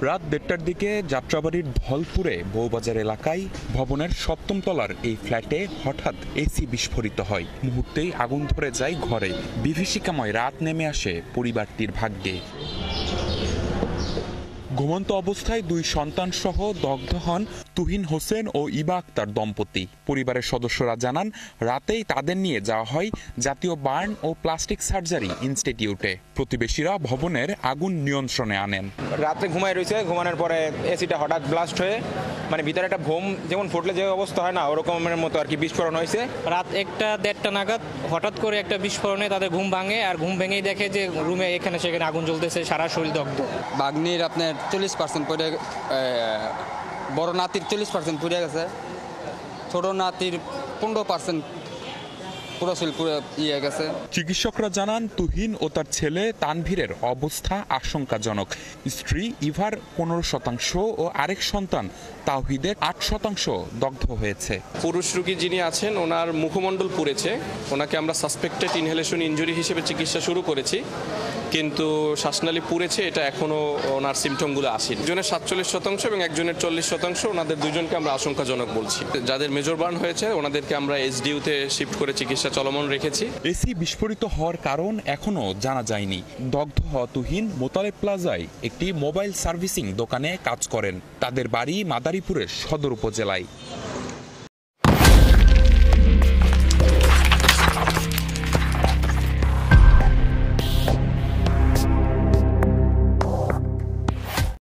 রাত ১:৩০টার দিকে যাত্রাবাড়ির ধলপুরে বউবাজার এলাকায় ভবনের ৭ম তলার এই ফ্ল্যাটে হঠাৎ এসি বিস্ফোরিত হয়। মুহূর্তেই আগুন ধরে যায় ঘরে। বিভীষিকাময় রাত নেমে আসে পরিবারটির ভাগ্যে। ঘুমন্ত অবস্থায় 2 সন্তান সহ দগ্ধ হন তুহিন হোসেন ও ইবা আক্তার দম্পতি। পরিবারের সদস্যরা জানান, রাতেই তাদের নিয়ে যাওয়া হয় জাতীয় বার্ন ও প্লাস্টিক সার্জারি ইনস্টিটিউটে। প্রতিবেশীরা ভবনের আগুন নিয়ন্ত্রণে আনেন। রাত্রে ঘুমায় রয়েছে, ঘুমানোর পরে এসিটা হঠাৎ ব্লাস্ট হয়ে ভিতরে একটা বোম যেমন ফুটলে যে অবস্থা হয় না, ওরকমের মতো আর কি বিস্ফোরণ হয়েছে। রাত 1টা-1:30টা নাগাদ হঠাৎ করে একটা বিস্ফোরণে তাদের ঘুম ভাঙে, আর ঘুম ভেঙেই দেখে যে রুমে এখানে সেখানে আগুন জ্বলতেছে, সারা শরীর দগ্ধ। বাগ্নির আপনার 40% পড়ে, বড় নাতির 40% পুড়ে গেছে, ছোট নাতির 15% পুরো শরীর পুরো ইয়ে গেছে। চিকিৎসকরা জানান, তুহিন ও তার ছেলে তানভীরের অবস্থা আশঙ্কাজনক। স্ত্রী ইভার 15% ও আরেক সন্তান তাওহিদের 8% দগ্ধ হয়েছে। পুরুষ রোগী যিনি আছেন, ওনার মুখমণ্ডল পুড়েছে। ওনাকে আমরা সাসপেক্টেড ইনহেলেশন ইনজুরি হিসেবে চিকিৎসা শুরু করেছি, কিন্তু শ্বাসনালী পুড়েছে, এটা এখনো ওনার সিমটমগুলো আসেনি। একজনের 47% এবং একজনের 40%। ওনাদের দুজনকে আমরা আশঙ্কাজনক বলছি। যাদের মেজর বার্ন হয়েছে ওনাদেরকে আমরা এসডিইউতে শিফট করে চিকিৎসা চলমান রেখেছি। এসি বিস্ফোরিত হওয়ার কারণ এখনো জানা যায়নি। দগ্ধ হওয়া তুহিন মোতালেব প্লাজায় একটি মোবাইল সার্ভিসিং দোকানে কাজ করেন। তাদের বাড়ি মাদারীপুরের সদর উপজেলায়।